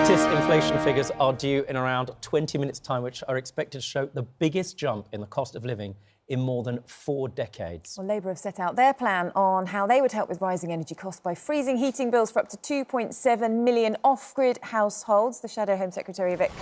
latest inflation figures are due in around 20 minutes' time, which are expected to show the biggest jump in the cost of living in more than 4 decades. Well, Labour have set out their plan on how they would help with rising energy costs by freezing heating bills for up to 2.7 million off-grid households. The Shadow Home Secretary, Yvette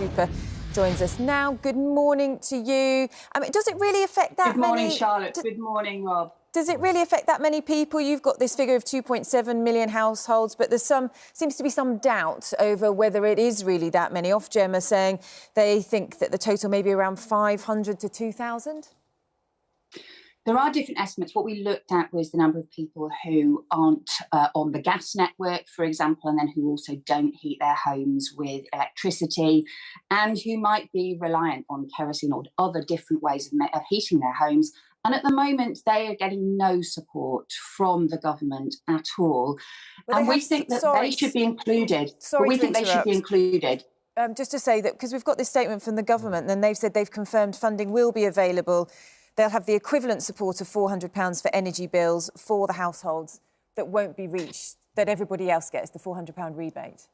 joins us now. Good morning to you. Does it really affect that many... Good morning, Charlotte. Good morning, Rob. Does it really affect that many people? You've got this figure of 2.7 million households, but seems to be some doubt over whether it is really that many. Ofgem are saying they think that the total may be around 500 to 2,000. There are different estimates. What we looked at was the number of people who aren't on the gas network, for example, and then who also don't heat their homes with electricity and who might be reliant on kerosene or other different ways of heating their homes. And at the moment, they are getting no support from the government at all. And we think that they should be included. They should be included. Just to say that, because we've got this statement from the government, and they've said they've confirmed funding will be available. They'll have the equivalent support of £400 for energy bills for the households that won't be reached, that everybody else gets, the £400 rebate.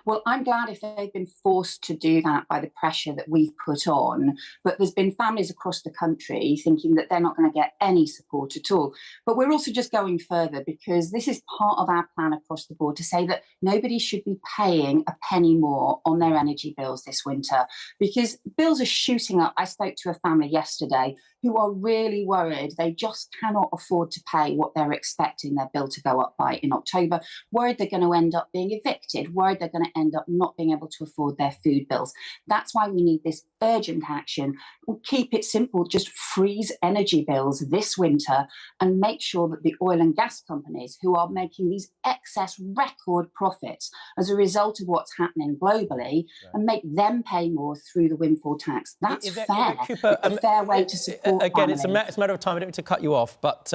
Well, I'm glad if they've been forced to do that by the pressure that we've put on. But there's been families across the country thinking that they're not going to get any support at all. But we're also just going further, because this is part of our plan across the board to say that nobody should be paying a penny more on their energy bills this winter, because bills are shooting up. I spoke to a family yesterday who are really worried. They just cannot afford to pay what they're expecting their bill to go up by in October, worried they're going to end up being evicted, worried they're going to end up not being able to afford their food bills. That's why we need this urgent action. We'll keep it simple, just freeze energy bills this winter and make sure that the oil and gas companies who are making these excess record profits as a result of what's happening globally, and make them pay more through the windfall tax. That's fair. It's a fair way to support again, families. it's a matter of time. I don't mean to cut you off, but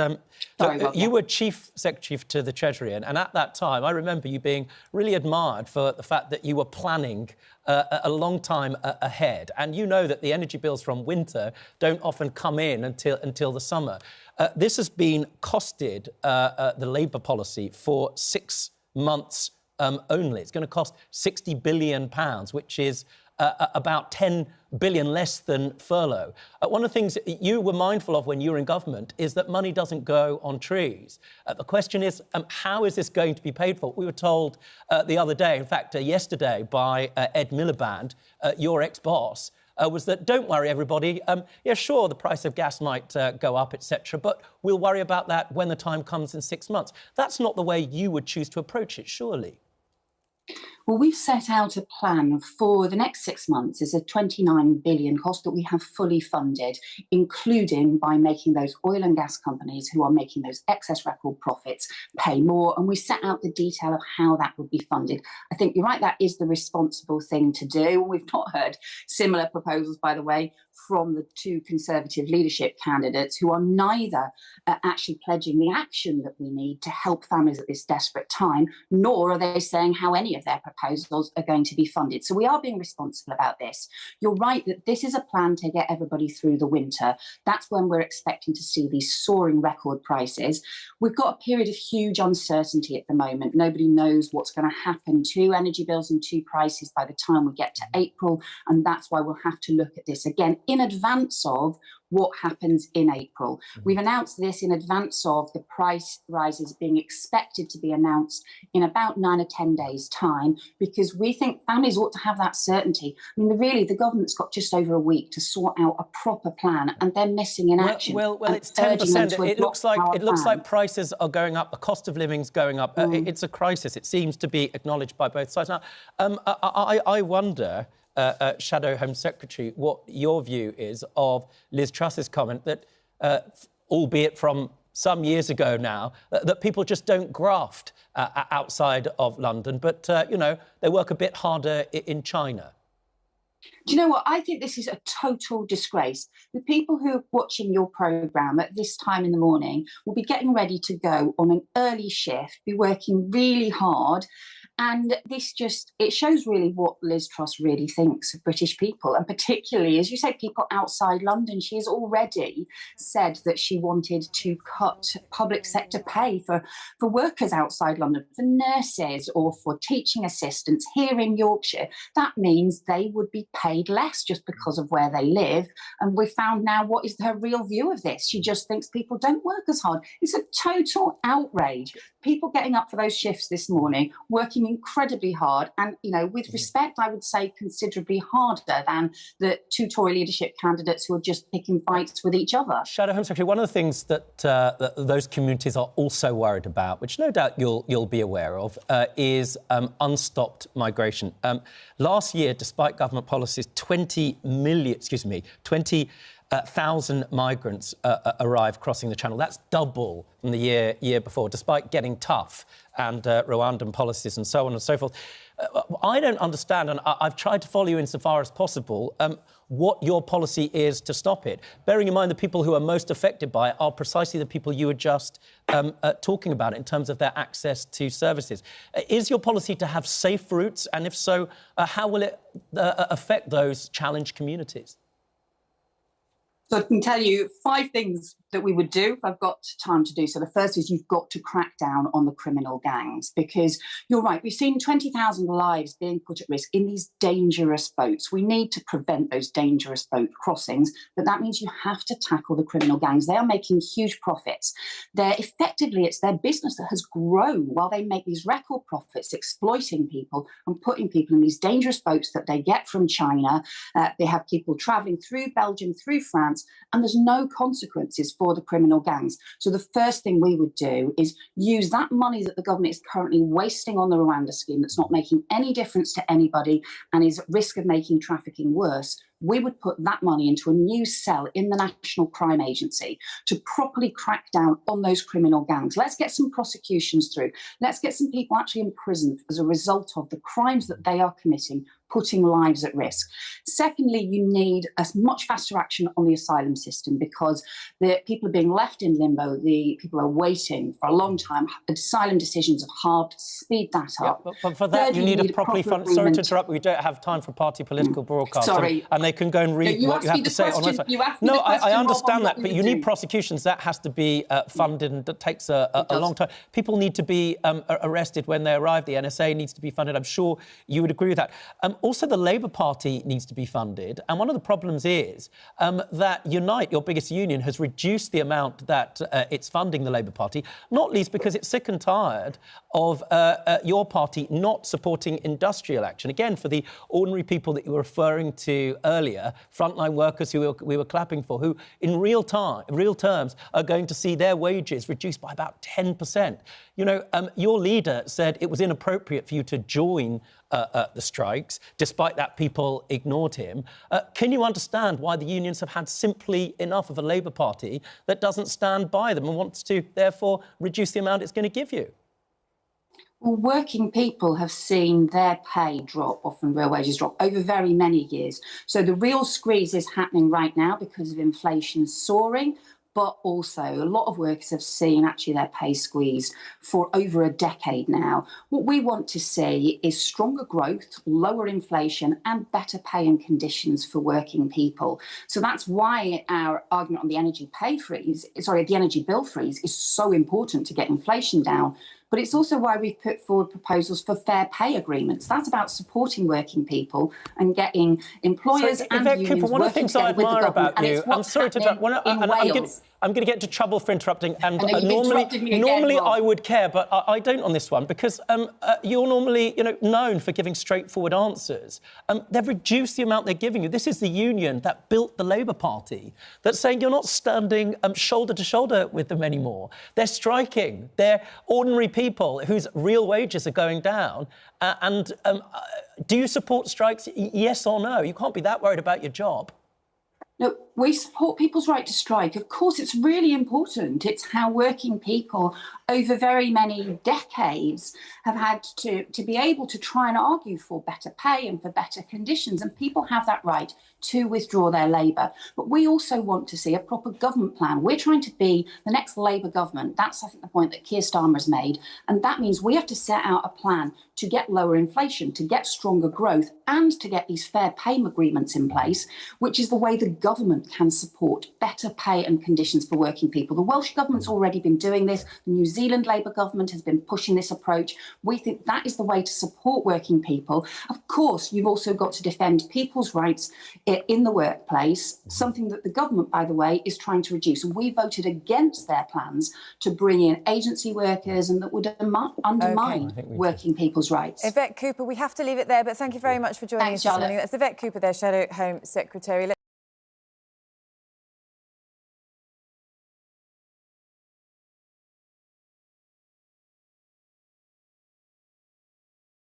you were Chief Secretary to the Treasury, and at that time, I remember you being really admired for the fact that you were planning a long time ahead. And you know that the energy bills from winter don't often come in until the summer. This has been costed the Labour policy for 6 months only. It's going to cost £60 billion, which is about 10 billion less than furlough. One of the things you were mindful of when you were in government is that money doesn't grow on trees. The question is, how is this going to be paid for? We were told the other day, in fact, yesterday, by Ed Miliband, your ex-boss, was that, don't worry, everybody. Yeah, sure, the price of gas might go up, etc., but we'll worry about that when the time comes in 6 months. That's not the way you would choose to approach it, surely. Well, we've set out a plan for the next 6 months. It's a £29 billion cost that we have fully funded, including by making those oil and gas companies who are making those excess record profits pay more. And we set out the detail of how that would be funded. I think you're right, that is the responsible thing to do. We've not heard similar proposals, by the way, from the two Conservative leadership candidates, who are neither actually pledging the action that we need to help families at this desperate time, nor are they saying how any of their proposals are going to be funded. So we are being responsible about this. You're right that this is a plan to get everybody through the winter. That's when we're expecting to see these soaring record prices. We've got a period of huge uncertainty at the moment. Nobody knows what's going to happen to energy bills and to prices by the time we get to April, and that's why we'll have to look at this again in advance of what happens in April. We've announced this in advance of the price rises being expected to be announced in about 9 or 10 days' time, because we think families ought to have that certainty. I mean, really, the government's got just over a week to sort out a proper plan, and they're missing in action. Well, it's 10%. It looks like prices are going up. The cost of living's going up. It's a crisis. It seems to be acknowledged by both sides. Now, I wonder, Shadow Home Secretary, what your view is of Liz Truss's comment that, albeit from some years ago now, that people just don't graft outside of London, but, they work a bit harder in China. Do you know what? I think this is a total disgrace. The people who are watching your programme at this time in the morning will be getting ready to go on an early shift, be working really hard, And it shows really what Liz Truss really thinks of British people, and particularly, as you say, people outside London. She has already said that she wanted to cut public sector pay for workers outside London, for nurses or for teaching assistants here in Yorkshire. That means they would be paid less just because of where they live. And we found now what is her real view of this. She just thinks people don't work as hard. It's a total outrage. People getting up for those shifts this morning, working incredibly hard, and, with respect, I would say considerably harder than the two Tory leadership candidates who are just picking fights with each other. Shadow Home Secretary, one of the things that those communities are also worried about, which no doubt you'll be aware of, is unstopped migration. Last year, despite government policies, 20,000 migrants arrived crossing the Channel. That's double from the year before, despite getting tough and Rwandan policies and so on and so forth. I don't understand, and I've tried to follow you insofar as possible, what your policy is to stop it, bearing in mind the people who are most affected by it are precisely the people you were just talking about in terms of their access to services. Is your policy to have safe routes? And if so, how will it affect those challenged communities? So I can tell you 5 things that we would do if I've got time to do so. The first is you've got to crack down on the criminal gangs, because you're right, we've seen 20,000 lives being put at risk in these dangerous boats. We need to prevent those dangerous boat crossings, but that means you have to tackle the criminal gangs. They are making huge profits. It's their business that has grown while they make these record profits, exploiting people and putting people in these dangerous boats that they get from China. They have people travelling through Belgium, through France, and there's no consequences for the criminal gangs. So the first thing we would do is use that money that the government is currently wasting on the Rwanda scheme, that's not making any difference to anybody and is at risk of making trafficking worse. We would put that money into a new cell in the National Crime Agency to properly crack down on those criminal gangs. Let's get some prosecutions through. Let's get some people actually in prison as a result of the crimes that they are committing, putting lives at risk. Secondly, you need a much faster action on the asylum system, because the people are being left in limbo. The people are waiting for a long time. Asylum decisions have halved. Speed that up. Yeah, but for that, you need a properly funded... Sorry to interrupt, we don't have time for party political broadcast. Sorry. And they can go and read what you have to say on website. No, I understand that, but you need prosecutions. That has to be funded, and that takes a long time. People need to be arrested when they arrive. The NSA needs to be funded. I'm sure you would agree with that. Also, the Labour Party needs to be funded. And one of the problems is that Unite, your biggest union, has reduced the amount that it's funding the Labour Party, not least because it's sick and tired of your party not supporting industrial action. Again, for the ordinary people that you were referring to earlier, frontline workers who we were clapping for, who in real terms are going to see their wages reduced by about 10%. Your leader said it was inappropriate for you to join the strikes. Despite that, people ignored him. Can you understand why the unions have had simply enough of a Labour Party that doesn't stand by them and wants to, therefore, reduce the amount it's going to give you? Well, working people have seen their pay drop, often real wages drop, over very many years. So the real squeeze is happening right now because of inflation soaring, but also a lot of workers have seen actually their pay squeezed for over a decade now. What we want to see is stronger growth, lower inflation, and better pay and conditions for working people. So that's why our argument on the energy bill freeze is so important to get inflation down. But it's also why we've put forward proposals for fair pay agreements. That's about supporting working people and getting employers and unions working together with the government. And it's what's happening in Wales. I'm going to get into trouble for interrupting, and normally I would care, but I don't on this one, because you're normally, known for giving straightforward answers. They've reduced the amount they're giving you. This is the union that built the Labour Party that's saying you're not standing shoulder to shoulder with them anymore. They're striking. They're ordinary people whose real wages are going down. Do you support strikes? Yes or no? You can't be that worried about your job. No, We support people's right to strike. Of course, it's really important. It's how working people over very many decades have had to be able to try and argue for better pay and for better conditions. And people have that right to withdraw their labour. But we also want to see a proper government plan. We're trying to be the next Labour government. That's, I think, the point that Keir Starmer has made. And that means we have to set out a plan to get lower inflation, to get stronger growth, and to get these fair pay agreements in place, which is the way the government can support better pay and conditions for working people. The Welsh government's already been doing this. The New Zealand Labour government has been pushing this approach. We think that is the way to support working people. Of course, you've also got to defend people's rights in the workplace, something that the government, by the way, is trying to reduce. And we voted against their plans to bring in agency workers and that would undermine working people's rights. Yvette Cooper, we have to leave it there, but thank you very much for joining us this morning. That's Yvette Cooper, their Shadow Home Secretary.